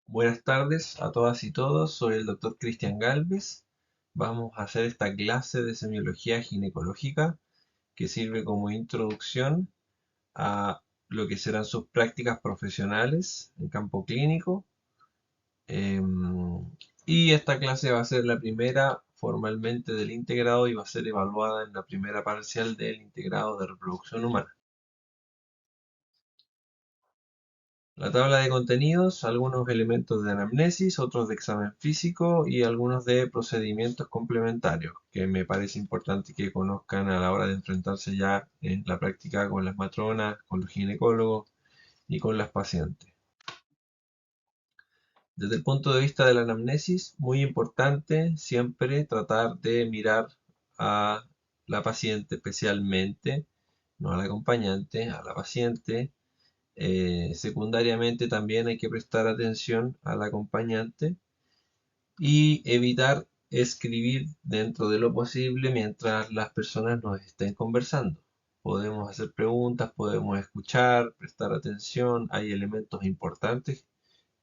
Buenas tardes a todas y todos, soy el doctor Cristian Galvez. Vamos a hacer esta clase de semiología ginecológica que sirve como introducción a lo que serán sus prácticas profesionales en campo clínico. Y esta clase va a ser la primera formalmente del integrado y va a ser evaluada en la primera parcial del integrado de reproducción humana. La tabla de contenidos, algunos elementos de anamnesis, otros de examen físico y algunos de procedimientos complementarios que me parece importante que conozcan a la hora de enfrentarse ya en la práctica con las matronas, con los ginecólogos y con las pacientes. Desde el punto de vista de la anamnesis, muy importante siempre tratar de mirar a la paciente especialmente, no al acompañante, a la paciente. Secundariamente también hay que prestar atención al acompañante y evitar escribir dentro de lo posible mientras las personas nos estén conversando. Podemos hacer preguntas, podemos escuchar, prestar atención. Hay elementos importantes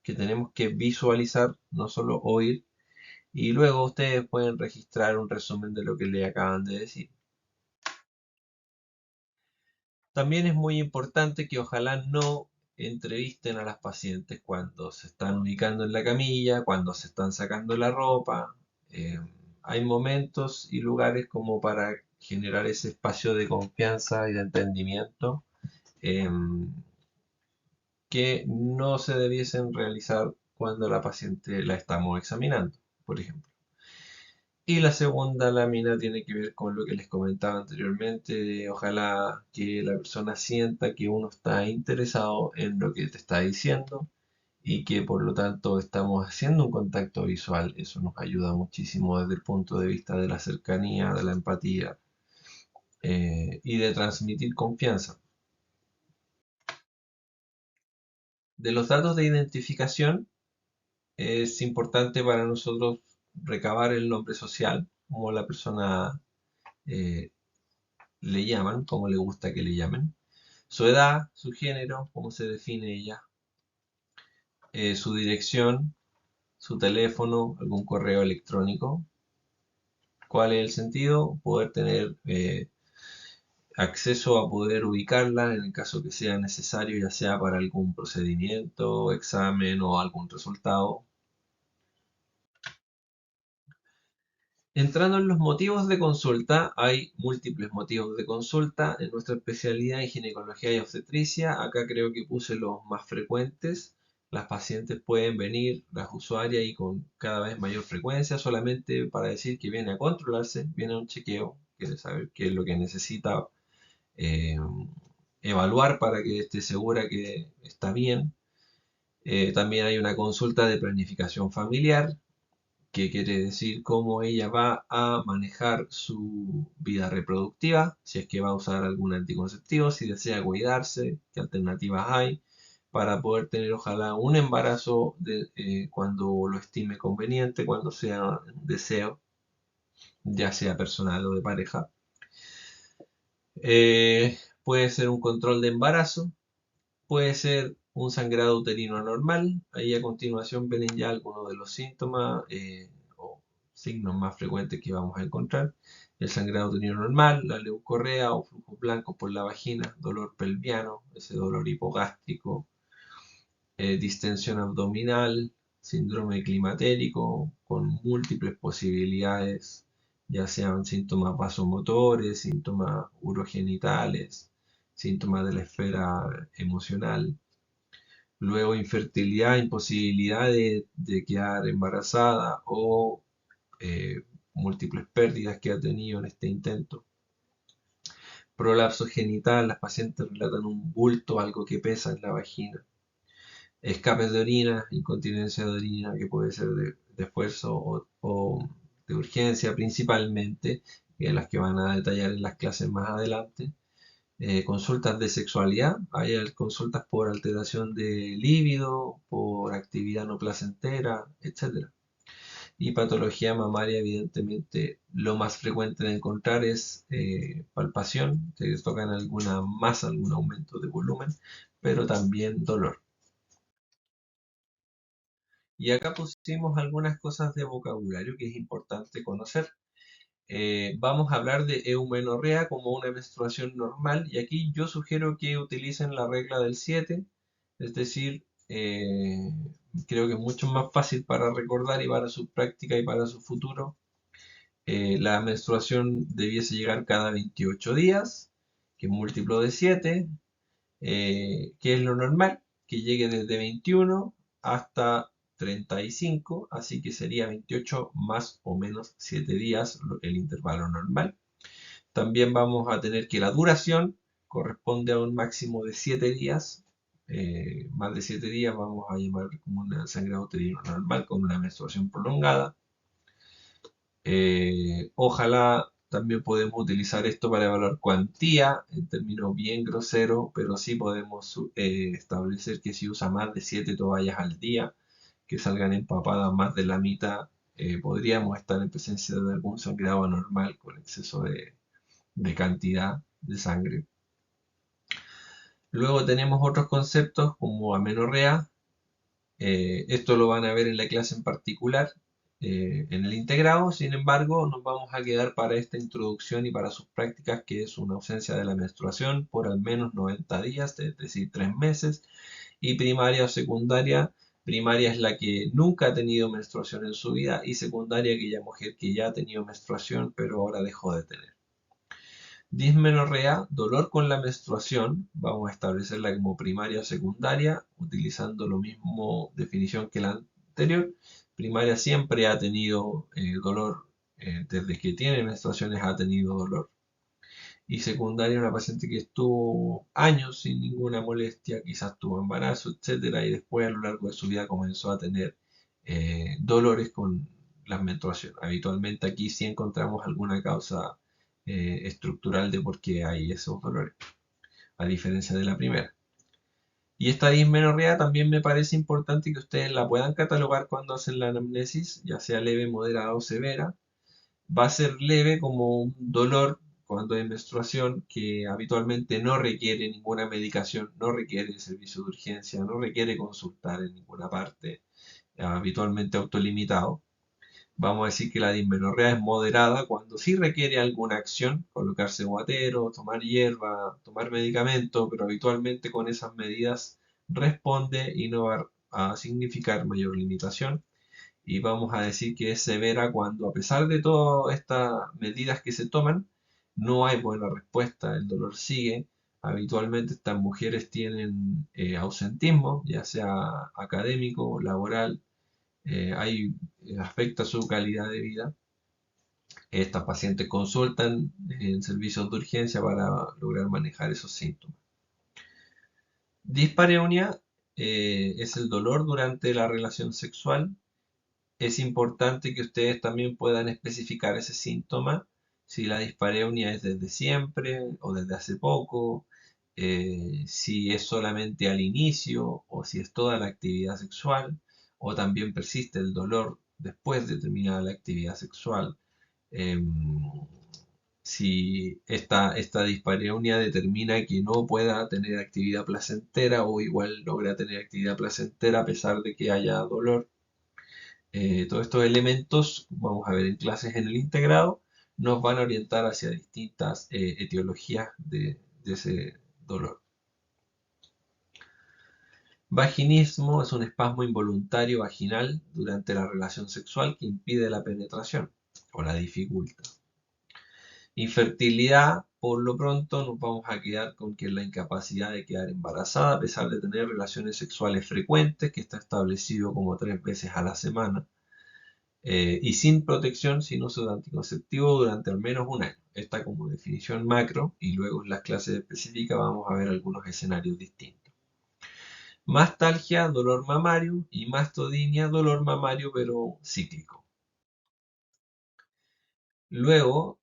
que tenemos que visualizar, no solo oír. Y luego ustedes pueden registrar un resumen de lo que le acaban de decir. También es muy importante que ojalá no entrevisten a las pacientes cuando se están ubicando en la camilla, cuando se están sacando la ropa. Eh, Hay momentos y lugares como para generar ese espacio de confianza y de entendimiento eh, que no se debiesen realizar cuando la paciente la estamos examinando, por ejemplo. Y la segunda lámina tiene que ver con lo que les comentaba anteriormente, de ojalá que la persona sienta que uno está interesado en lo que te está diciendo y que por lo tanto estamos haciendo un contacto visual. Eso nos ayuda muchísimo desde el punto de vista de la cercanía, de la empatía y de transmitir confianza. De los datos de identificación es importante para nosotros recabar el nombre social, como la persona eh, le llaman, como le gusta que le llamen, su edad, su género, cómo se define ella, su dirección, su teléfono, algún correo electrónico. ¿Cuál es el sentido? Poder tener acceso a poder ubicarla en el caso que sea necesario, ya sea para algún procedimiento, examen o algún resultado. Entrando en los motivos de consulta, hay múltiples motivos de consulta en nuestra especialidad en ginecología y obstetricia. Acá creo que puse los más frecuentes. Las pacientes pueden venir, las usuarias, y con cada vez mayor frecuencia, solamente para decir que viene a controlarse, viene a un chequeo, quiere saber qué es lo que necesita eh, evaluar para que esté segura que está bien. También hay una consulta de planificación familiar, que quiere decir cómo ella va a manejar su vida reproductiva, si es que va a usar algún anticonceptivo, si desea cuidarse, qué alternativas hay, para poder tener ojalá un embarazo cuando lo estime conveniente, cuando sea un deseo, ya sea personal o de pareja. Puede ser un control de embarazo, puede ser un sangrado uterino anormal. Ahí a continuación vienen ya algunos de los síntomas o signos más frecuentes que vamos a encontrar. El sangrado uterino normal, la leucorrea o flujos blancos por la vagina, dolor pelviano, ese dolor hipogástrico, distensión abdominal, síndrome climatérico con múltiples posibilidades, ya sean síntomas vasomotores, síntomas urogenitales, síntomas de la esfera emocional. Luego infertilidad, imposibilidad de quedar embarazada o eh, múltiples pérdidas que ha tenido en este intento. Prolapso genital, las pacientes relatan un bulto, algo que pesa en la vagina. Escapes de orina, incontinencia de orina, que puede ser de esfuerzo o de urgencia principalmente, que las que van a detallar en las clases más adelante. Consultas de sexualidad, hay consultas por alteración de líbido, por actividad no placentera, etcétera. Y patología mamaria, evidentemente, lo más frecuente de encontrar es palpación, se tocan alguna masa, algún aumento de volumen, pero también dolor. Y acá pusimos algunas cosas de vocabulario que es importante conocer. Vamos a hablar de eumenorrea como una menstruación normal y aquí yo sugiero que utilicen la regla del 7, es decir, creo que es mucho más fácil para recordar y para su práctica y para su futuro. La menstruación debiese llegar cada 28 días, que es múltiplo de 7, que es lo normal, que llegue desde 21 hasta 35, así que sería 28 más o menos 7 días el intervalo normal. También vamos a tener que la duración corresponde a un máximo de 7 días. Más de 7 días vamos a llamar como un sangrado uterino normal con una menstruación prolongada. Ojalá también podemos utilizar esto para evaluar cuantía, en términos bien groseros, pero sí podemos establecer que si usa más de 7 toallas al día, que salgan empapadas más de la mitad, podríamos estar en presencia de algún sangrado anormal con exceso de cantidad de sangre. Luego tenemos otros conceptos como amenorrea. Esto lo van a ver en la clase en particular, en el integrado. Sin embargo, nos vamos a quedar para esta introducción y para sus prácticas, que es una ausencia de la menstruación por al menos 90 días, es decir, 3 meses. Y primaria o secundaria. Primaria es la que nunca ha tenido menstruación en su vida y secundaria aquella mujer que ya ha tenido menstruación pero ahora dejó de tener. Dismenorrea, dolor con la menstruación, vamos a establecerla como primaria o secundaria, utilizando lo mismo definición que la anterior. Primaria siempre ha tenido dolor, desde que tiene menstruaciones ha tenido dolor. Y secundaria, una paciente que estuvo años sin ninguna molestia, quizás tuvo embarazo, etcétera, y después a lo largo de su vida comenzó a tener dolores con la menstruación. Habitualmente aquí sí encontramos alguna causa estructural de por qué hay esos dolores, a diferencia de la primera. Y esta dismenorrea también me parece importante que ustedes la puedan catalogar cuando hacen la anamnesis, ya sea leve, moderada o severa. Va a ser leve como un dolor cuando hay menstruación que habitualmente no requiere ninguna medicación, no requiere servicio de urgencia, no requiere consultar en ninguna parte, habitualmente autolimitado. Vamos a decir que la dismenorrea es moderada cuando sí requiere alguna acción, colocarse guatero, tomar hierba, tomar medicamento, pero habitualmente con esas medidas responde y no va a significar mayor limitación. Y vamos a decir que es severa cuando, a pesar de todas estas medidas que se toman, no hay buena respuesta, el dolor sigue. Habitualmente estas mujeres tienen ausentismo, ya sea académico, laboral, afecta su calidad de vida. Estas pacientes consultan en servicios de urgencia para lograr manejar esos síntomas. Dispareunia es el dolor durante la relación sexual. Es importante que ustedes también puedan especificar ese síntoma, si la dispareunia es desde siempre o desde hace poco, si es solamente al inicio o si es toda la actividad sexual, o también persiste el dolor después de terminada la actividad sexual. Si esta dispareunia determina que no pueda tener actividad placentera o igual logra tener actividad placentera a pesar de que haya dolor. Todos estos elementos, vamos a ver en clases en el integrado, nos van a orientar hacia distintas etiologías de ese dolor. Vaginismo es un espasmo involuntario vaginal durante la relación sexual que impide la penetración o la dificulta. Infertilidad, por lo pronto nos vamos a quedar con que es la incapacidad de quedar embarazada a pesar de tener relaciones sexuales frecuentes, que está establecido como 3 veces a la semana. Y sin protección, sin uso de anticonceptivo durante al menos un año. Esta como definición macro, y luego en las clases específicas vamos a ver algunos escenarios distintos. Mastalgia, dolor mamario, y mastodinia, dolor mamario pero cíclico. Luego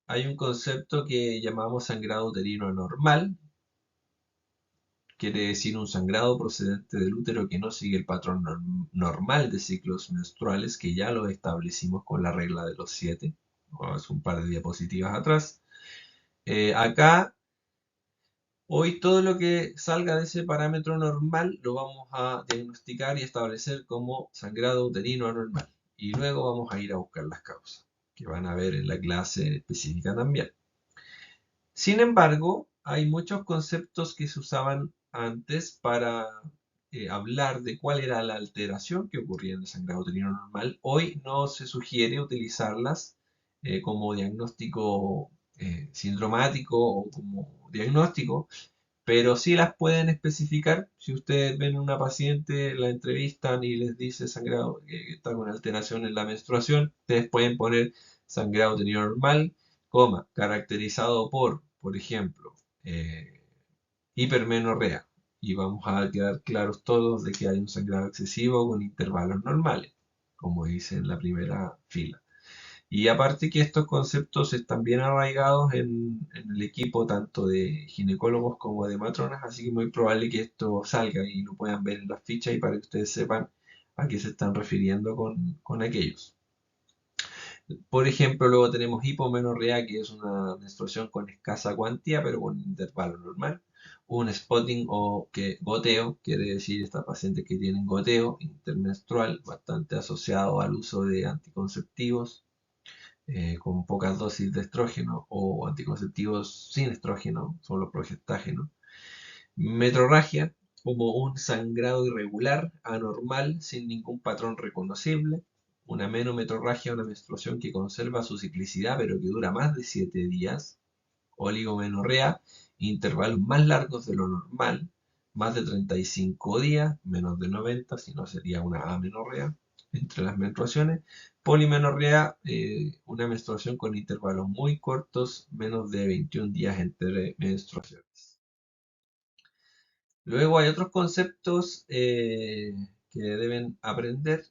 hay un concepto que llamamos sangrado uterino anormal, quiere decir un sangrado procedente del útero que no sigue el patrón normal de ciclos menstruales, que ya lo establecimos con la regla de los 7, hace un par de diapositivas atrás. Acá Hoy todo lo que salga de ese parámetro normal lo vamos a diagnosticar y establecer como sangrado uterino anormal. Y luego vamos a ir a buscar las causas, que van a ver en la clase específica también. Sin embargo, hay muchos conceptos que se usaban antes para hablar de cuál era la alteración que ocurría en el sangrado uterino normal. Hoy no se sugiere utilizarlas como diagnóstico sindromático o como diagnóstico, pero sí las pueden especificar. Si ustedes ven a una paciente, la entrevistan y les dice sangrado, que está con alteración en la menstruación, ustedes pueden poner sangrado uterino normal, coma, caracterizado por ejemplo, hipermenorrea. Y vamos a quedar claros todos de que hay un sangrado excesivo con intervalos normales, como dice en la primera fila. Y aparte que estos conceptos están bien arraigados en el equipo tanto de ginecólogos como de matronas, así que es muy probable que esto salga y lo puedan ver en las fichas y para que ustedes sepan a qué se están refiriendo con aquellos. Por ejemplo, luego tenemos hipomenorrea, que es una menstruación con escasa cuantía, pero con intervalo normal. Un spotting o que goteo, quiere decir estas pacientes que tienen goteo intermenstrual, bastante asociado al uso de anticonceptivos con pocas dosis de estrógeno o anticonceptivos sin estrógeno, solo progestágeno. Metrorragia, como un sangrado irregular, anormal, sin ningún patrón reconocible. Una menometrorragia, una menstruación que conserva su ciclicidad pero que dura más de 7 días. Oligomenorrea, intervalos más largos de lo normal, más de 35 días, menos de 90, si no sería una amenorrea entre las menstruaciones. Polimenorrea, una menstruación con intervalos muy cortos, menos de 21 días entre menstruaciones. Luego hay otros conceptos que deben aprender.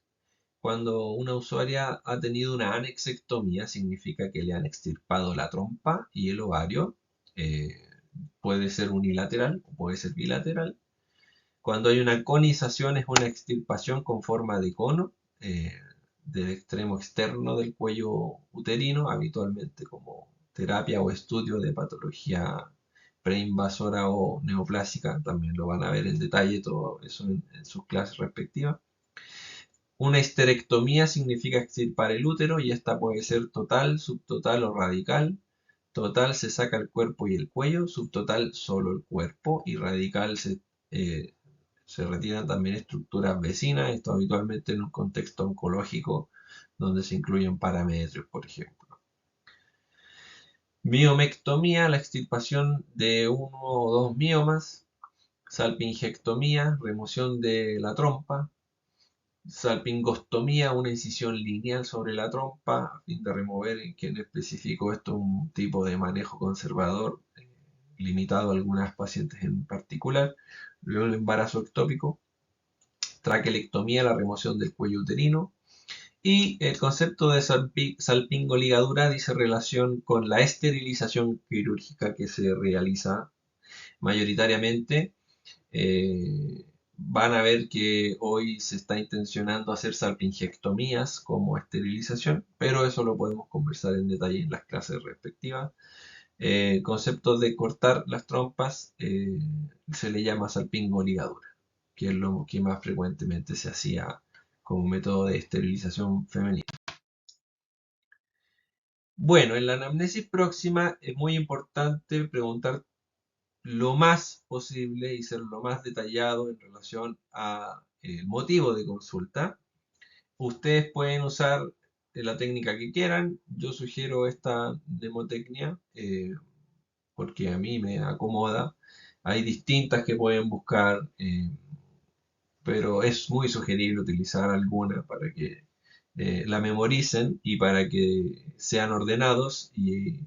Cuando una usuaria ha tenido una anexectomía, significa que le han extirpado la trompa y el ovario. Eh, Puede ser unilateral o puede ser bilateral. Cuando hay una conización es una extirpación con forma de cono del extremo externo del cuello uterino, habitualmente como terapia o estudio de patología preinvasora o neoplásica. También lo van a ver en detalle todo eso en sus clases respectivas. Una histerectomía significa extirpar el útero y esta puede ser total, subtotal o radical. Total se saca el cuerpo y el cuello, subtotal solo el cuerpo y radical se retiran también estructuras vecinas, esto habitualmente en un contexto oncológico donde se incluyen paramétricos, por ejemplo. Miomectomía, la extirpación de uno o dos miomas. Salpingectomía, remoción de la trompa. Salpingostomía, una incisión lineal sobre la trompa a fin de remover, que en específico esto es un tipo de manejo conservador limitado a algunas pacientes en particular. Luego el embarazo ectópico, traquelectomía, la remoción del cuello uterino. Y el concepto de salpingoligadura dice relación con la esterilización quirúrgica que se realiza mayoritariamente. Van a ver que hoy se está intencionando hacer salpingectomías como esterilización, pero eso lo podemos conversar en detalle en las clases respectivas. Concepto de cortar las trompas se le llama salpingoligadura, que es lo que más frecuentemente se hacía como método de esterilización femenina. Bueno, en la anamnesis próxima es muy importante preguntar lo más posible y ser lo más detallado en relación a el motivo de consulta. Ustedes pueden usar la técnica que quieran. Yo sugiero esta mnemotecnia porque a mí me acomoda. Hay distintas que pueden buscar, pero es muy sugerible utilizar alguna para que la memoricen y para que sean ordenados y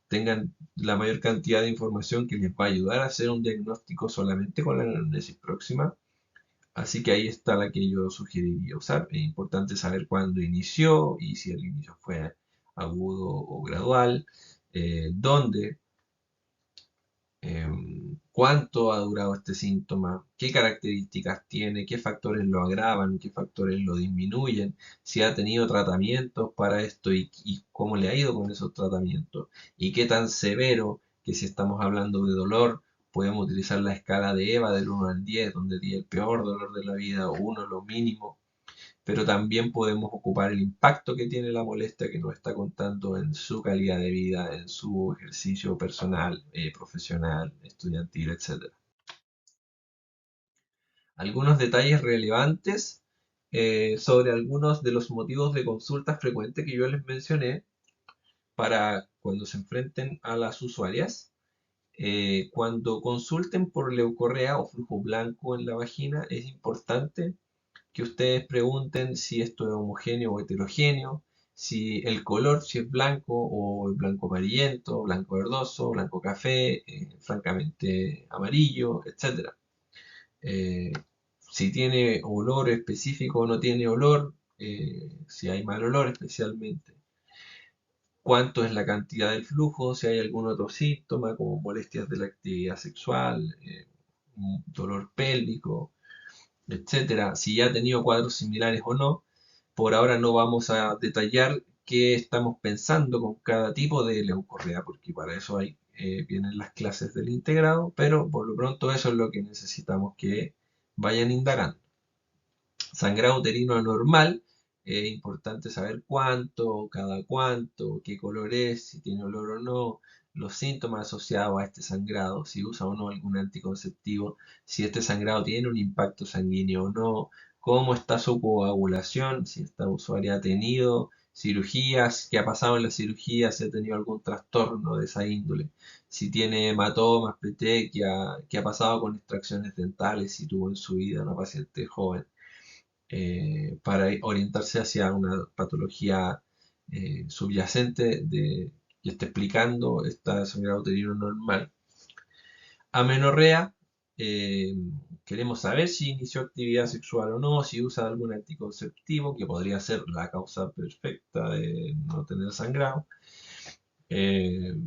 tengan la mayor cantidad de información que les va a ayudar a hacer un diagnóstico solamente con la anamnesis próxima. Así que ahí está la que yo sugeriría usar. Es importante saber cuándo inició y si el inicio fue agudo o gradual, dónde, cuánto ha durado este síntoma, qué características tiene, qué factores lo agravan, qué factores lo disminuyen, si ha tenido tratamientos para esto y cómo le ha ido con esos tratamientos, y qué tan severo, que si estamos hablando de dolor, podemos utilizar la escala de EVA del 1 al 10, donde 10 es el peor dolor de la vida, o 1 lo mínimo. Pero también podemos ocupar el impacto que tiene la molestia que nos está contando en su calidad de vida, en su ejercicio personal, profesional, estudiantil, etc. Algunos detalles relevantes sobre algunos de los motivos de consulta frecuentes que yo les mencioné para cuando se enfrenten a las usuarias. Cuando consulten por leucorrea o flujo blanco en la vagina, es importante que ustedes pregunten si esto es homogéneo o heterogéneo, si el color, si es blanco o blanco amarillento, blanco verdoso, blanco café, francamente amarillo, etc. Eh, si tiene olor específico o no tiene olor, si hay mal olor especialmente, cuánto es la cantidad del flujo, si hay algún otro síntoma como molestias de la actividad sexual, dolor pélvico, etcétera, si ya ha tenido cuadros similares o no. Por ahora no vamos a detallar qué estamos pensando con cada tipo de leucorrea, porque para eso vienen las clases del integrado, pero por lo pronto eso es lo que necesitamos que vayan indagando. Sangrado uterino anormal, es importante saber cuánto, cada cuánto, qué color es, si tiene olor o no, los síntomas asociados a este sangrado, si usa o no algún anticonceptivo, si este sangrado tiene un impacto sanguíneo o no, cómo está su coagulación, si esta usuaria ha tenido cirugías, qué ha pasado en la cirugía, si ha tenido algún trastorno de esa índole, si tiene hematomas, petequia, qué ha pasado con extracciones dentales, si tuvo en su vida una paciente joven, para orientarse hacia una patología subyacente que esté explicando esta sangrado uterino normal. Amenorrea, eh, queremos saber si inició actividad sexual o no, si usa algún anticonceptivo, que podría ser la causa perfecta de no tener sangrado.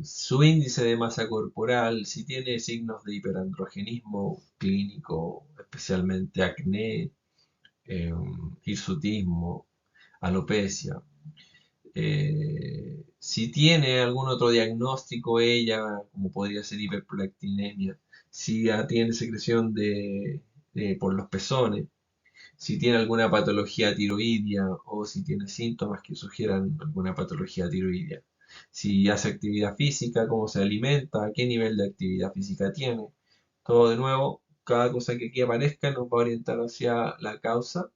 Su índice de masa corporal, si tiene signos de hiperandrogenismo clínico, especialmente acné, eh, hirsutismo, alopecia. Si tiene algún otro diagnóstico ella, como podría ser hiperprolactinemia, si ya tiene secreción por los pezones, si tiene alguna patología tiroidea o si tiene síntomas que sugieran alguna patología tiroidea, si hace actividad física, cómo se alimenta, qué nivel de actividad física tiene. Todo de nuevo, cada cosa que aquí aparezca nos va a orientar hacia la causa.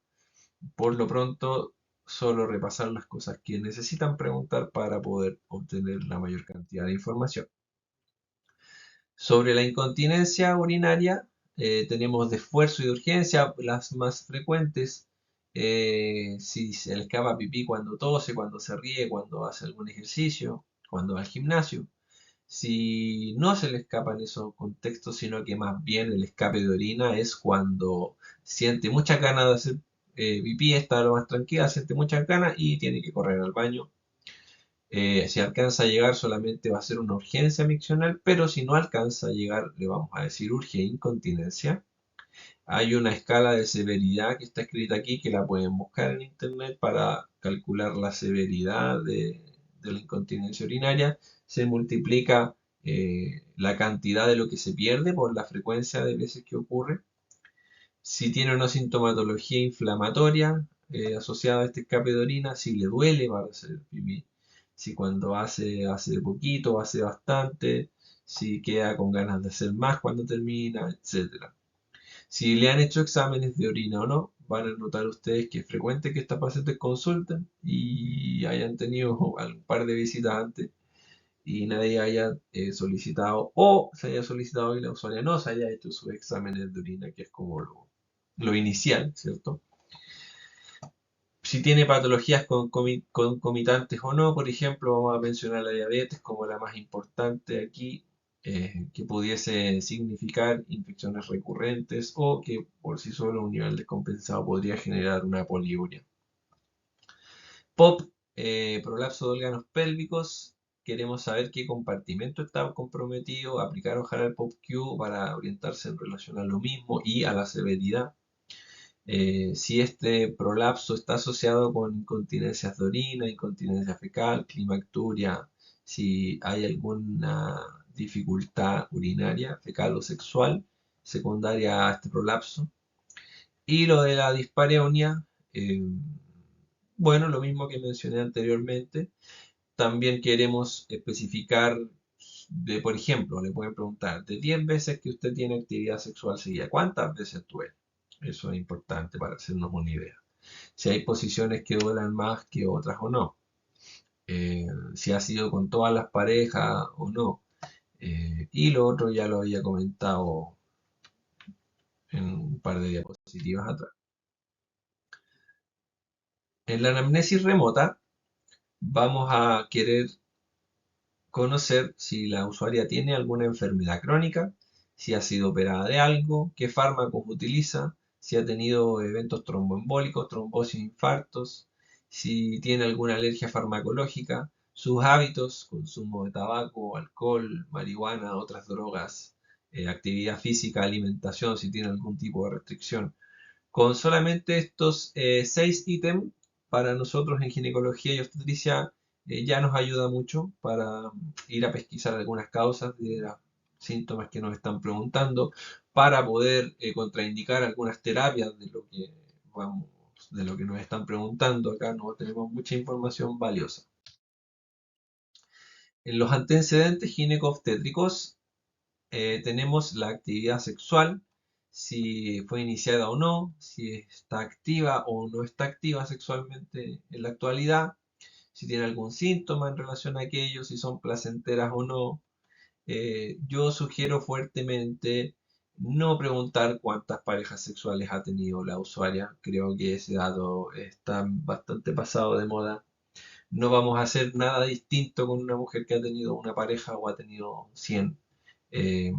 Por lo pronto, solo repasar las cosas que necesitan preguntar para poder obtener la mayor cantidad de información. Sobre la incontinencia urinaria, tenemos de esfuerzo y de urgencia, las más frecuentes. Si se le escapa pipí cuando tose, cuando se ríe, cuando hace algún ejercicio, cuando va al gimnasio. Si no se le escapa en esos contextos, sino que más bien el escape de orina es cuando siente muchas ganas de hacer pipí, está lo más tranquila, siente muchas ganas y tiene que correr al baño. Si alcanza a llegar solamente va a ser una urgencia miccional, pero si no alcanza a llegar le vamos a decir urge incontinencia. Hay una escala de severidad que está escrita aquí que la pueden buscar en internet para calcular la severidad de la incontinencia urinaria. Se multiplica la cantidad de lo que se pierde por la frecuencia de veces que ocurre. Si tiene una sintomatología inflamatoria asociada a este escape de orina, si le duele para hacer pipí, si cuando hace poquito, hace bastante, si queda con ganas de hacer más cuando termina, etc. Si le han hecho exámenes de orina o no, van a notar ustedes que es frecuente que estas pacientes consulten y hayan tenido un par de visitas antes y nadie haya solicitado o se haya solicitado y la usuaria no se haya hecho sus exámenes de orina, que es como lo inicial, ¿cierto? Si tiene patologías concomitantes o no, por ejemplo, vamos a mencionar la diabetes como la más importante aquí, que pudiese significar infecciones recurrentes o que por sí solo un nivel descompensado podría generar una poliuria. POP, prolapso de órganos pélvicos. Queremos saber qué compartimento está comprometido, aplicar ojalá el POP-Q para orientarse en relación a lo mismo y a la severidad. Si este prolapso está asociado con incontinencias de orina, incontinencia fecal, climacturia, si hay alguna dificultad urinaria, fecal o sexual, secundaria a este prolapso. Y lo de la dispareunia, bueno, lo mismo que mencioné anteriormente. También queremos especificar por ejemplo, le pueden preguntar, de 10 veces que usted tiene actividad sexual seguida, ¿cuántas veces duele? Eso es importante para hacernos una idea. Si hay posiciones que duelan más que otras o no. Si ha sido con todas las parejas o no. Y lo otro ya lo había comentado en un par de diapositivas atrás. En la anamnesis remota vamos a querer conocer si la usuaria tiene alguna enfermedad crónica, si ha sido operada de algo, qué fármacos utiliza, si ha tenido eventos tromboembólicos, trombosis, infartos, si tiene alguna alergia farmacológica, sus hábitos, consumo de tabaco, alcohol, marihuana, otras drogas, actividad física, alimentación, si tiene algún tipo de restricción. Con solamente estos 6 ítems, para nosotros en ginecología y obstetricia ya nos ayuda mucho para ir a pesquisar algunas causas de los síntomas que nos están preguntando, para poder contraindicar algunas terapias de lo que nos están preguntando. Acá no tenemos mucha información valiosa. En los antecedentes gineco-obstétricos tenemos la actividad sexual, si fue iniciada o no, si está activa o no está activa sexualmente en la actualidad, si tiene algún síntoma en relación a aquello, si son placenteras o no. Yo sugiero fuertemente no preguntar cuántas parejas sexuales ha tenido la usuaria. Creo que ese dato está bastante pasado de moda. No vamos a hacer nada distinto con una mujer que ha tenido una pareja o ha tenido 100. Eh,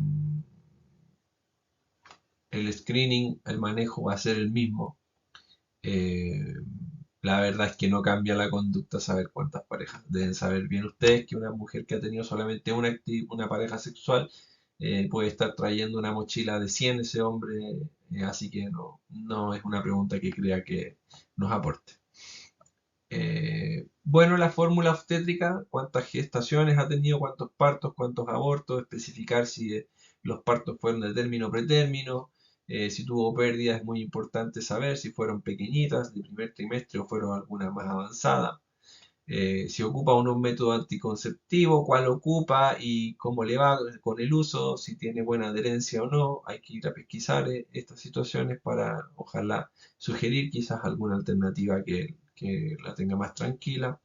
el screening, el manejo va a ser el mismo. Eh, la verdad es que no cambia la conducta saber cuántas parejas. Deben saber bien ustedes que una mujer que ha tenido solamente una pareja sexual puede estar trayendo una mochila de 100 ese hombre, así que no es una pregunta que crea que nos aporte. Bueno, la fórmula obstétrica, cuántas gestaciones ha tenido, cuántos partos, cuántos abortos, especificar si los partos fueron de término o pretérmino, si tuvo pérdidas es muy importante saber si fueron pequeñitas de primer trimestre o fueron algunas más avanzadas. Si ocupa o no un método anticonceptivo, cuál ocupa y cómo le va con el uso, si tiene buena adherencia o no. Hay que ir a pesquisar estas situaciones para ojalá sugerir quizás alguna alternativa que la tenga más tranquila.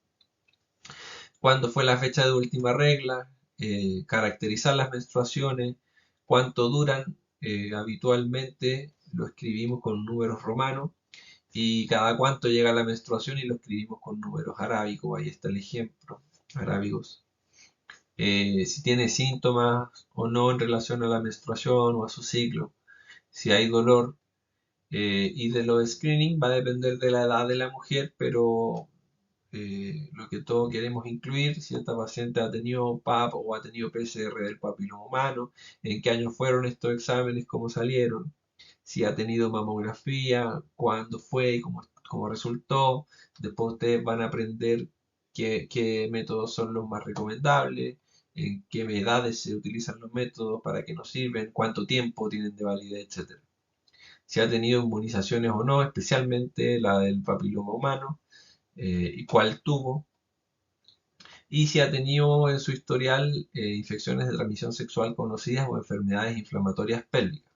¿Cuándo fue la fecha de última regla? Caracterizar las menstruaciones, cuánto duran. Habitualmente lo escribimos con números romanos y cada cuánto llega la menstruación y lo escribimos con números arábicos. Ahí está el ejemplo, arábigos. Si tiene síntomas o no en relación a la menstruación o a su ciclo, si hay dolor. Y de los screening va a depender de la edad de la mujer, pero lo que todos queremos incluir, si esta paciente ha tenido PAP o ha tenido PCR del papiloma humano, en qué año fueron estos exámenes, cómo salieron, si ha tenido mamografía, cuándo fue y cómo resultó. Después ustedes van a aprender qué métodos son los más recomendables, en qué edades se utilizan los métodos, para qué nos sirven, cuánto tiempo tienen de validez, etc. Si ha tenido inmunizaciones o no, especialmente la del papiloma humano, y cuál tuvo, y si ha tenido en su historial infecciones de transmisión sexual conocidas o enfermedades inflamatorias pélvicas.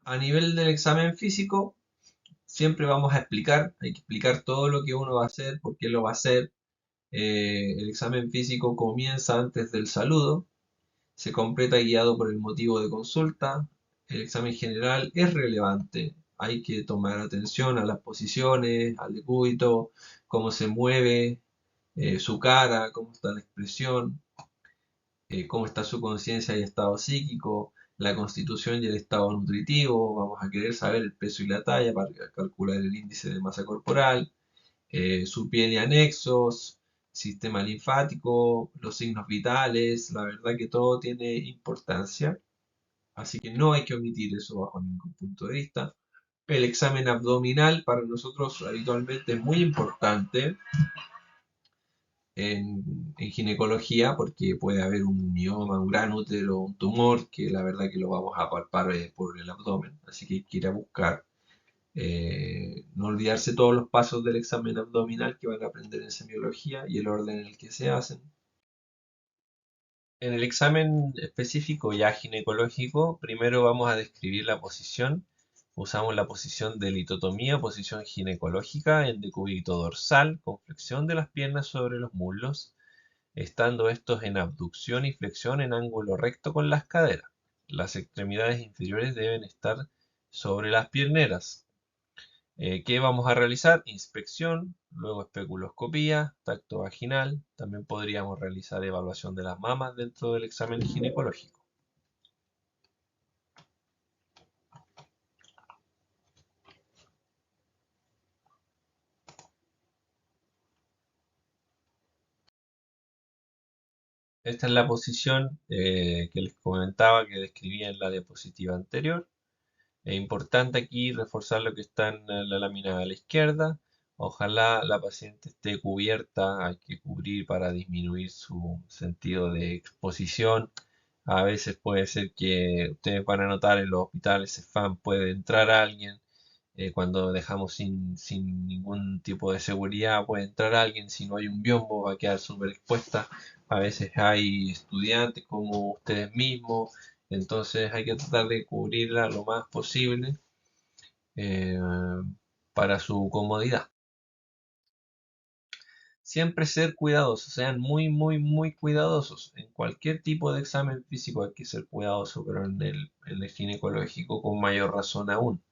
A nivel del examen físico, siempre vamos a explicar, hay que explicar todo lo que uno va a hacer, por qué lo va a hacer. El examen físico comienza antes del saludo, se completa guiado por el motivo de consulta. El examen general es relevante, hay que tomar atención a las posiciones, al decúbito, cómo se mueve, su cara, cómo está la expresión, cómo está su conciencia y estado psíquico, la constitución y el estado nutritivo. Vamos a querer saber el peso y la talla para calcular el índice de masa corporal, su piel y anexos, sistema linfático, los signos vitales. La verdad que todo tiene importancia, así que no hay que omitir eso bajo ningún punto de vista. El examen abdominal para nosotros habitualmente es muy importante en ginecología porque puede haber un mioma, un gran útero, un tumor, que la verdad que lo vamos a palpar por el abdomen. Así que hay que ir a buscar. No olvidarse todos los pasos del examen abdominal que van a aprender en semiología y el orden en el que se hacen. En el examen específico ya ginecológico, primero vamos a describir la posición. Usamos la posición de litotomía, posición ginecológica en decúbito dorsal, con flexión de las piernas sobre los muslos, estando estos en abducción y flexión en ángulo recto con las caderas. Las extremidades inferiores deben estar sobre las pierneras. ¿Qué vamos a realizar? Inspección, luego especuloscopía, tacto vaginal. También podríamos realizar evaluación de las mamas dentro del examen ginecológico. Esta es la posición que les comentaba, que describía en la diapositiva anterior. Es importante aquí reforzar lo que está en la lámina a la izquierda. Ojalá la paciente esté cubierta, hay que cubrir para disminuir su sentido de exposición. A veces puede ser que ustedes van a notar en los hospitales CEFAM puede entrar alguien cuando dejamos sin ningún tipo de seguridad, puede entrar alguien, si no hay un biombo va a quedar súper expuesta. A veces hay estudiantes como ustedes mismos, entonces hay que tratar de cubrirla lo más posible eh, para su comodidad. Siempre ser cuidadosos, sean muy cuidadosos. En cualquier tipo de examen físico hay que ser cuidadoso, pero en el ginecológico con mayor razón aún.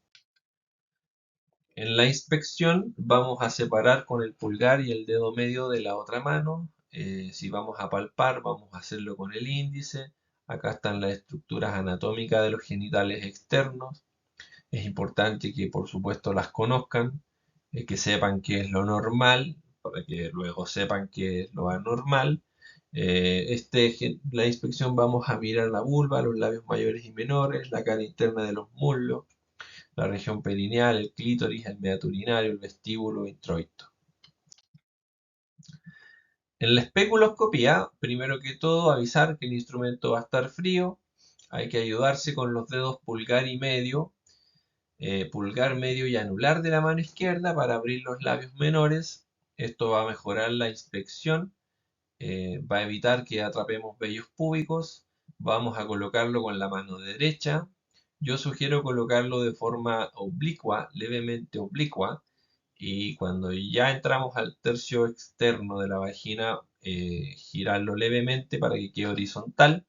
En la inspección vamos a separar con el pulgar y el dedo medio de la otra mano. Si vamos a palpar, vamos a hacerlo con el índice. Acá están las estructuras anatómicas de los genitales externos. Es importante que por supuesto las conozcan, que sepan qué es lo normal, para que luego sepan qué es lo anormal. La inspección vamos a mirar la vulva, los labios mayores y menores, la cara interna de los muslos, la región perineal, el clítoris, el meato urinario, el vestíbulo introito. En la especuloscopía, primero que todo, avisar que el instrumento va a estar frío. Hay que ayudarse con los dedos pulgar medio y anular de la mano izquierda para abrir los labios menores. Esto va a mejorar la inspección, va a evitar que atrapemos vellos púbicos. Vamos a colocarlo con la mano derecha. Yo sugiero colocarlo de forma oblicua, levemente oblicua, y cuando ya entramos al tercio externo de la vagina, girarlo levemente para que quede horizontal.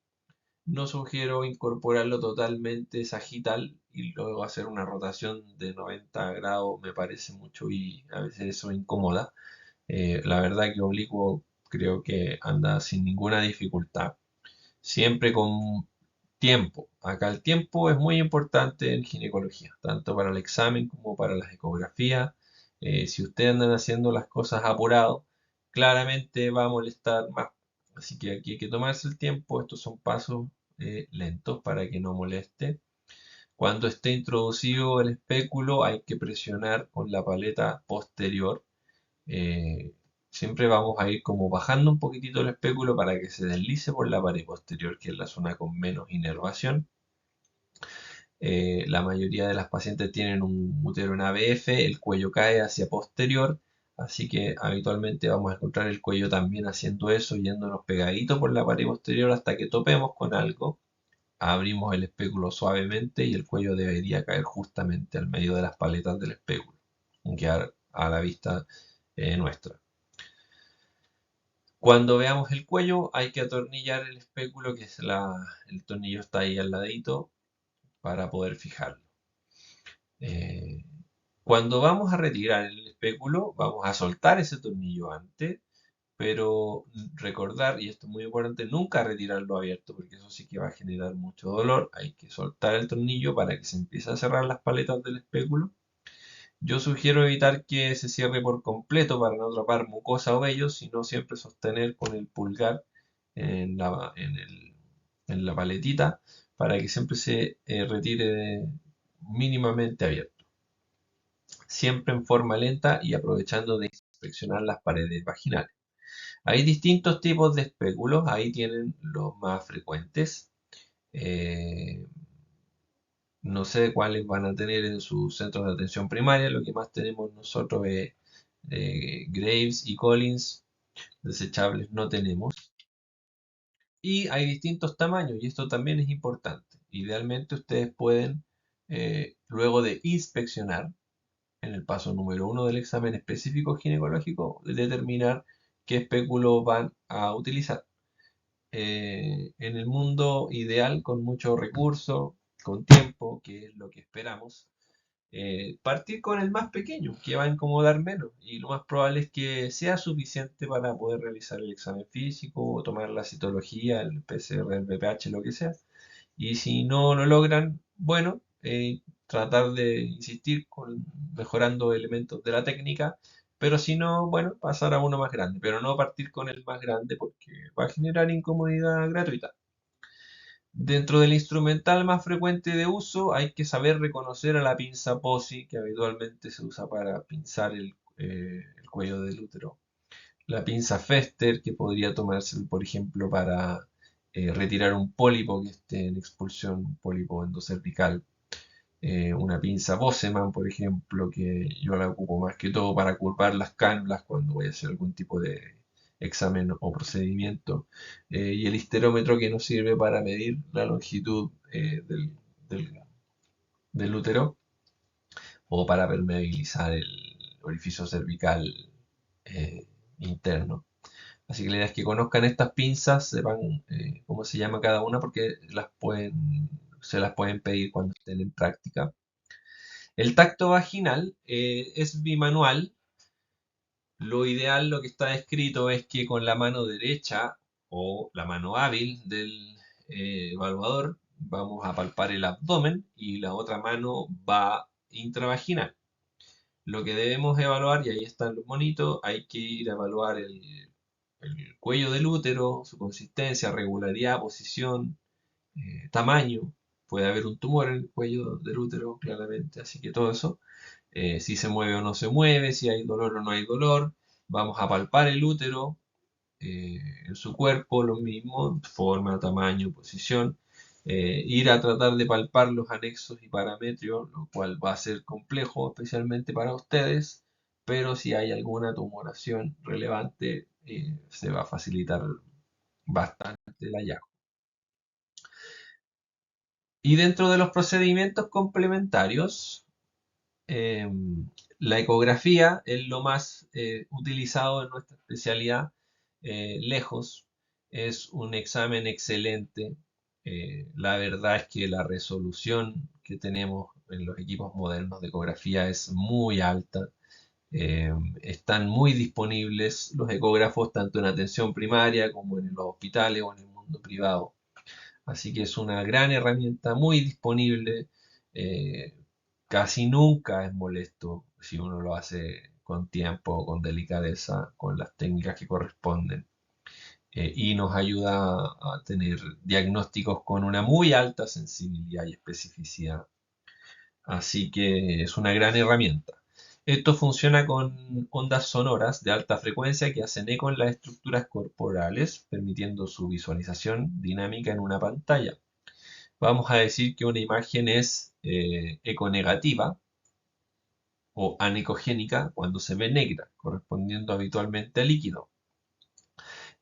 No sugiero incorporarlo totalmente sagital y luego hacer una rotación de 90 grados, me parece mucho y a veces eso incomoda. La verdad que oblicuo creo que anda sin ninguna dificultad. Siempre con tiempo. Acá el tiempo es muy importante en ginecología, tanto para el examen como para las ecografías. Si ustedes andan haciendo las cosas apurado, claramente va a molestar más. Así que aquí hay que tomarse el tiempo. Estos son pasos lentos para que no moleste. Cuando esté introducido el espéculo, hay que presionar con la paleta posterior. Eh, Siempre vamos a ir como bajando un poquitito el espéculo para que se deslice por la pared posterior, que es la zona con menos inervación. La mayoría de las pacientes tienen un útero en ABF, el cuello cae hacia posterior, así que habitualmente vamos a encontrar el cuello también haciendo eso, yéndonos pegadito por la pared posterior hasta que topemos con algo. Abrimos el espéculo suavemente y el cuello debería caer justamente al medio de las paletas del espéculo, quedar a la vista nuestra. Cuando veamos el cuello hay que atornillar el espéculo, que es el tornillo está ahí al ladito para poder fijarlo. Eh, Cuando vamos a retirar el espéculo, vamos a soltar ese tornillo antes, pero recordar, y esto es muy importante, nunca retirarlo abierto, porque eso sí que va a generar mucho dolor. Hay que soltar el tornillo para que se empiece a cerrar las paletas del espéculo. Yo sugiero evitar que se cierre por completo para no atrapar mucosa o vello, sino siempre sostener con el pulgar en la paletita para que siempre se retire mínimamente abierto. Siempre en forma lenta y aprovechando de inspeccionar las paredes vaginales. Hay distintos tipos de espéculos, ahí tienen los más frecuentes. Eh, no sé cuáles van a tener en sus centros de atención primaria, lo que más tenemos nosotros es Graves y Collins, desechables no tenemos. Y hay distintos tamaños y esto también es importante. Idealmente ustedes pueden, luego de inspeccionar, en el paso número 1 del examen específico ginecológico, determinar qué espéculo van a utilizar. En el mundo ideal, con mucho recurso, con tiempo, que es lo que esperamos, partir con el más pequeño, que va a incomodar menos, y lo más probable es que sea suficiente para poder realizar el examen físico o tomar la citología, el PCR, el BPH, lo que sea. Y si no lo logran, bueno, tratar de insistir con mejorando elementos de la técnica, pero si no, bueno, pasar a uno más grande, pero no partir con el más grande porque va a generar incomodidad gratuita. Dentro del instrumental más frecuente de uso hay que saber reconocer a la pinza POSI, que habitualmente se usa para pinzar el cuello del útero. La pinza Fester, que podría tomarse, por ejemplo, para retirar un pólipo que esté en expulsión, un pólipo endocervical. Una pinza Bosseman, por ejemplo, que yo la ocupo más que todo para curvar las cánulas cuando voy a hacer algún tipo de examen o procedimiento. Y el histerómetro que nos sirve para medir la longitud del- del útero o para permeabilizar el orificio cervical eh, interno. Así que la idea es que conozcan estas pinzas, sepan cómo se llama cada una porque se las pueden pedir cuando estén en práctica. El tacto vaginal es bimanual. Lo ideal, lo que está escrito es que con la mano derecha o la mano hábil del evaluador vamos a palpar el abdomen y la otra mano va intravaginal. Lo que debemos evaluar, y ahí están los monitos, hay que ir a evaluar el cuello del útero, su consistencia, regularidad, posición, tamaño. Puede haber un tumor en el cuello del útero, claramente, así que todo eso. Si se mueve o no se mueve, si hay dolor o no hay dolor. Vamos a palpar el útero en su cuerpo, lo mismo, forma, tamaño, posición. Ir a tratar de palpar los anexos y parametrios, lo cual va a ser complejo, especialmente para ustedes, pero si hay alguna tumoración relevante, se va a facilitar bastante el hallazgo. Y dentro de los procedimientos complementarios, eh, la ecografía es lo más utilizado en nuestra especialidad, lejos. Es un examen excelente. La verdad es que la resolución que tenemos en los equipos modernos de ecografía es muy alta. Están muy disponibles los ecógrafos tanto en atención primaria como en los hospitales o en el mundo privado. Así que es una gran herramienta muy disponible. eh, Casi nunca es molesto si uno lo hace con tiempo, con delicadeza, con las técnicas que corresponden. Y nos ayuda a tener diagnósticos con una muy alta sensibilidad y especificidad. Así que es una gran herramienta. Esto funciona con ondas sonoras de alta frecuencia que hacen eco en las estructuras corporales, permitiendo su visualización dinámica en una pantalla. Vamos a decir que una imagen es econegativa o anecogénica cuando se ve negra, correspondiendo habitualmente a líquido.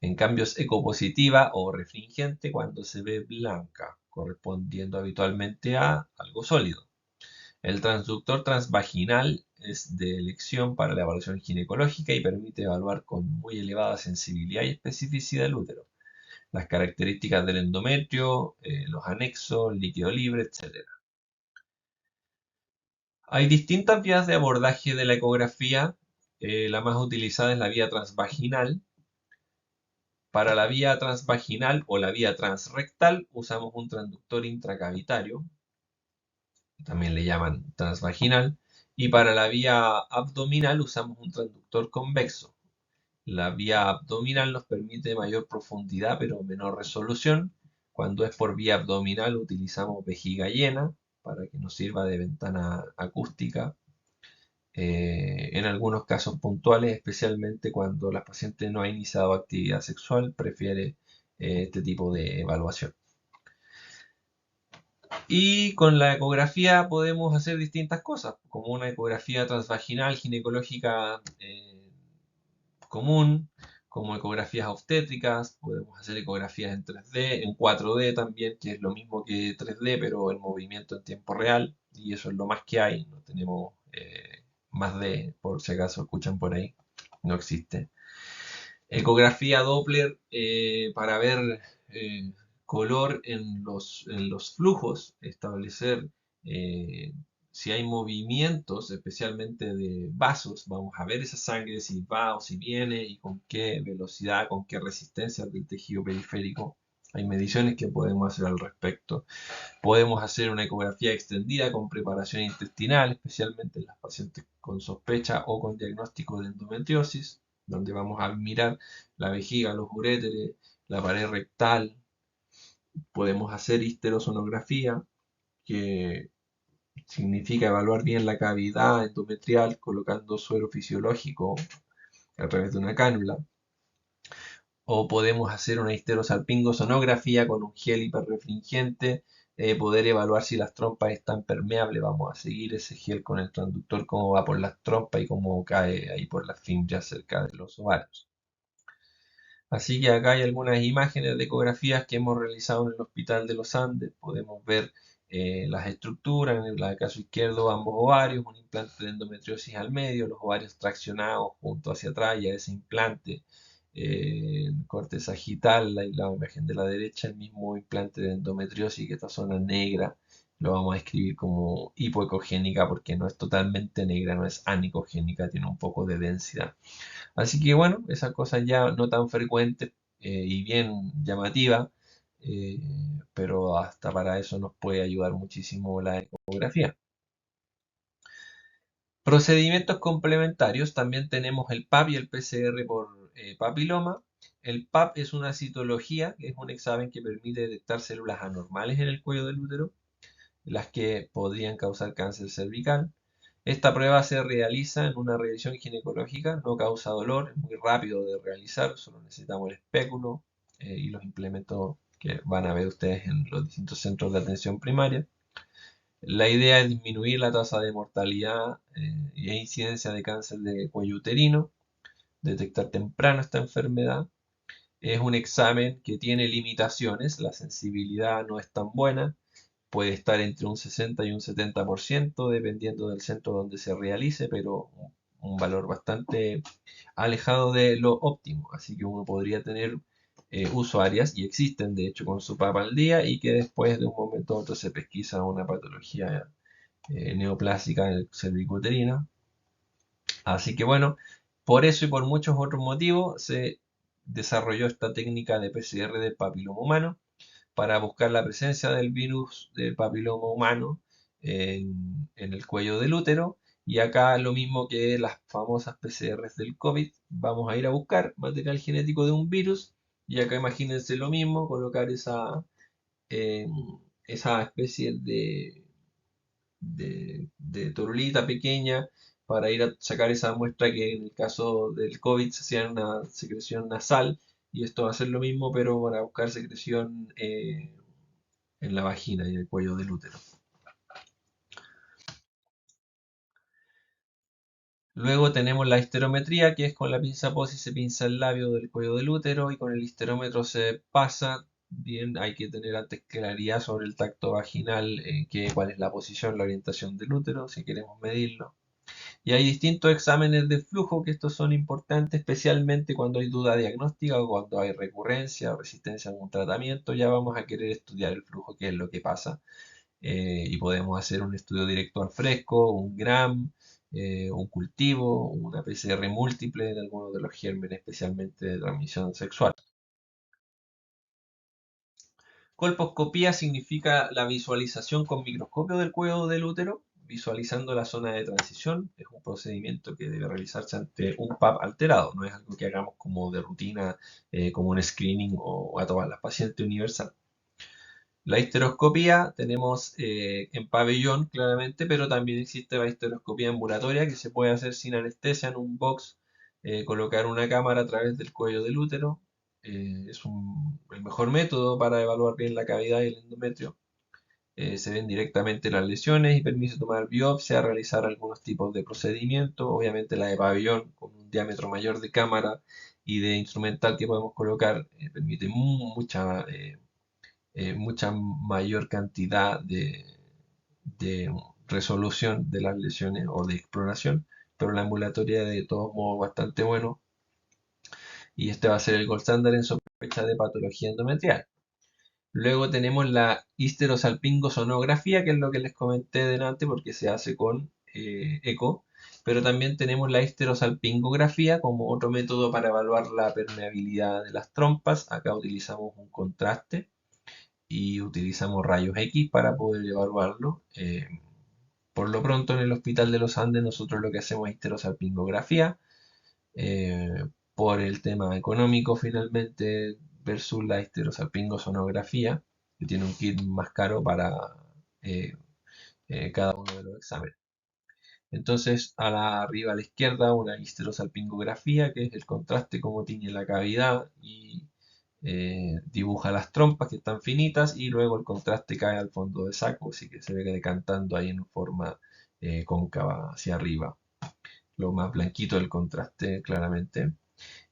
En cambio es ecopositiva o refringente cuando se ve blanca, correspondiendo habitualmente a algo sólido. El transductor transvaginal es de elección para la evaluación ginecológica y permite evaluar con muy elevada sensibilidad y especificidad el útero, las características del endometrio, los anexos, líquido libre, etc. Hay distintas vías de abordaje de la ecografía. La más utilizada es la vía transvaginal. Para la vía transvaginal o la vía transrectal usamos un transductor intracavitario, también le llaman transvaginal, y para la vía abdominal usamos un transductor convexo. La vía abdominal nos permite mayor profundidad pero menor resolución. Cuando es por vía abdominal utilizamos vejiga llena para que nos sirva de ventana acústica. En algunos casos puntuales, especialmente cuando la paciente no ha iniciado actividad sexual, prefiere este tipo de evaluación. Y con la ecografía podemos hacer distintas cosas, como una ecografía transvaginal ginecológica común, como ecografías obstétricas, podemos hacer ecografías en 3D, en 4D también, que es lo mismo que 3D, pero en movimiento en tiempo real, y eso es lo más que hay, no tenemos más D, por si acaso escuchan por ahí, no existe. Ecografía Doppler para ver color en los flujos, establecer eh, si hay movimientos, especialmente de vasos, vamos a ver esa sangre si va o si viene y con qué velocidad, con qué resistencia del tejido periférico. Hay mediciones que podemos hacer al respecto. Podemos hacer una ecografía extendida con preparación intestinal, especialmente en las pacientes con sospecha o con diagnóstico de endometriosis, donde vamos a mirar la vejiga, los uréteres, la pared rectal. Podemos hacer histerosonografía, que significa evaluar bien la cavidad endometrial colocando suero fisiológico a través de una cánula. O podemos hacer una histerosalpingosonografía con un gel hiperrefringente, poder evaluar si las trompas están permeables. Vamos a seguir ese gel con el transductor, cómo va por las trompas y cómo cae ahí por las fimbrias cerca de los ovarios. Así que acá hay algunas imágenes de ecografías que hemos realizado en el Hospital de los Andes. Podemos ver las estructuras, en el caso izquierdo ambos ovarios, un implante de endometriosis al medio, los ovarios traccionados junto hacia atrás y a ese implante, corte sagital, la imagen de la derecha, el mismo implante de endometriosis, que esta zona negra lo vamos a escribir como hipoecogénica porque no es totalmente negra, no es anicogénica, tiene un poco de densidad. Así que bueno, esas cosas ya no tan frecuentes y bien llamativas, eh, pero hasta para eso nos puede ayudar muchísimo la ecografía. Procedimientos complementarios, también tenemos el PAP y el PCR por papiloma. El PAP es una citología, que es un examen que permite detectar células anormales en el cuello del útero, las que podrían causar cáncer cervical. Esta prueba se realiza en una revisión ginecológica, no causa dolor, es muy rápido de realizar, solo necesitamos el espéculo y los implementos que van a ver ustedes en los distintos centros de atención primaria. La idea es disminuir la tasa de mortalidad e incidencia de cáncer de cuello uterino, detectar temprano esta enfermedad. Es un examen que tiene limitaciones, la sensibilidad no es tan buena, puede estar entre un 60 y un 70% dependiendo del centro donde se realice, pero un valor bastante alejado de lo óptimo. Así que uno podría tener usuarias, y existen de hecho con su papa al día, y que después de un momento a otro se pesquisa una patología neoplásica en el cervicuterina. Así que bueno, por eso y por muchos otros motivos se desarrolló esta técnica de PCR del papiloma humano para buscar la presencia del virus del papiloma humano en el cuello del útero. Y acá lo mismo que las famosas PCRs del COVID, vamos a ir a buscar material genético de un virus. Y acá imagínense lo mismo, colocar eh, esa especie de torulita pequeña para ir a sacar esa muestra que en el caso del COVID se hacía en una secreción nasal. Y esto va a ser lo mismo, pero para buscar secreción en la vagina y en el cuello del útero. Luego tenemos la histerometría, que es con la pinza POSI se pinza el labio del cuello del útero y con el histerómetro se pasa. Bien, hay que tener antes claridad sobre el tacto vaginal, cuál es la posición, la orientación del útero, si queremos medirlo. Y hay distintos exámenes de flujo que estos son importantes, especialmente cuando hay duda diagnóstica o cuando hay recurrencia o resistencia a un tratamiento. Ya vamos a querer estudiar el flujo, qué es lo que pasa. Y podemos hacer un estudio directo al fresco, un GRAM, un cultivo, una PCR múltiple de algunos de los gérmenes, especialmente de transmisión sexual. Colposcopía significa la visualización con microscopio del cuello del útero, visualizando la zona de transición. Es un procedimiento que debe realizarse ante un PAP alterado, no es algo que hagamos como de rutina, como un screening o a todas las pacientes universal. La histeroscopía tenemos en pabellón, claramente, pero también existe la histeroscopía ambulatoria que se puede hacer sin anestesia en un box, colocar una cámara a través del cuello del útero. Es el mejor método para evaluar bien la cavidad y el endometrio. Se ven directamente las lesiones y permite tomar biopsia, realizar algunos tipos de procedimientos. Obviamente la de pabellón con un diámetro mayor de cámara y de instrumental que podemos colocar permite mucha mayor cantidad de resolución de las lesiones o de exploración, pero la ambulatoria de todos modos bastante bueno y este va a ser el gold standard en sospecha de patología endometrial. Luego tenemos la histerosalpingosonografía, que es lo que les comenté delante porque se hace con eco, pero también tenemos la histerosalpingografía como otro método para evaluar la permeabilidad de las trompas. Acá utilizamos un contraste y utilizamos rayos X para poder evaluarlo. Por lo pronto en el Hospital de los Andes nosotros lo que hacemos es histerosalpingografía eh, por el tema económico finalmente versus la histerosalpingosonografía, que tiene un kit más caro para eh, cada uno de los exámenes. Entonces, arriba a la izquierda, una histerosalpingografía, que es el contraste, cómo tiñe la cavidad y dibuja las trompas que están finitas, y luego el contraste cae al fondo de saco, así que se ve decantando ahí en forma cóncava hacia arriba. Lo más blanquito del contraste, claramente.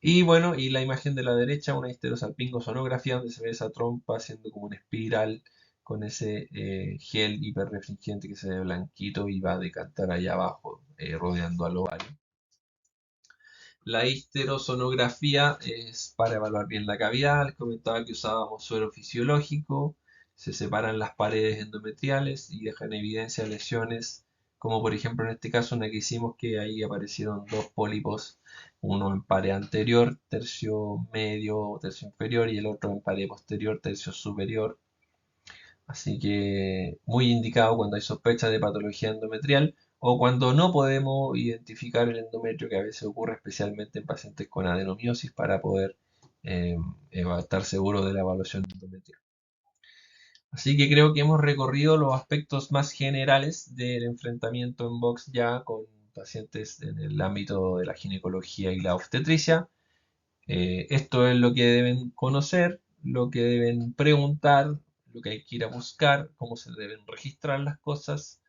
Y bueno, y la imagen de la derecha, una histerosalpingosonografía donde se ve esa trompa haciendo como una espiral con ese gel hiperrefringente que se ve blanquito y va a decantar allá abajo, rodeando al ovario. La histerosonografía es para evaluar bien la cavidad. Les comentaba que usábamos suero fisiológico, se separan las paredes endometriales y dejan en evidencia lesiones, como por ejemplo en este caso una que hicimos que ahí aparecieron dos pólipos, uno en pared anterior, tercio medio, tercio inferior, y el otro en pared posterior, tercio superior. Así que muy indicado cuando hay sospecha de patología endometrial o cuando no podemos identificar el endometrio, que a veces ocurre especialmente en pacientes con adenomiosis, para poder eh, estar seguro de la evaluación endometrial. Así que creo que hemos recorrido los aspectos más generales del enfrentamiento en box ya con pacientes en el ámbito de la ginecología y la obstetricia. Esto es lo que deben conocer, lo que deben preguntar, lo que hay que ir a buscar, cómo se deben registrar las cosas,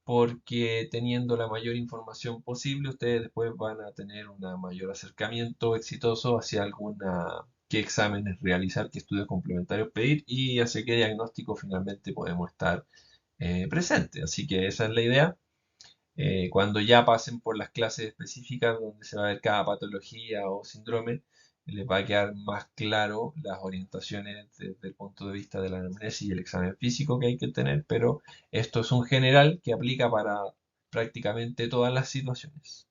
porque teniendo la mayor información posible, ustedes después van a tener un mayor acercamiento exitoso hacia alguna, qué exámenes realizar, qué estudios complementarios pedir y hacia qué diagnóstico finalmente podemos estar presentes. Así que esa es la idea. Cuando ya pasen por las clases específicas donde se va a ver cada patología o síndrome, les va a quedar más claro las orientaciones desde el punto de vista de la anamnesis y el examen físico que hay que tener, pero esto es un general que aplica para prácticamente todas las situaciones.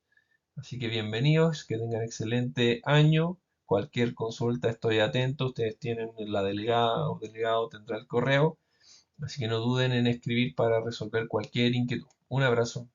Así que bienvenidos, que tengan excelente año. Cualquier consulta estoy atento. Ustedes tienen la delegada o delegado tendrá el correo, así que no duden en escribir para resolver cualquier inquietud. Un abrazo.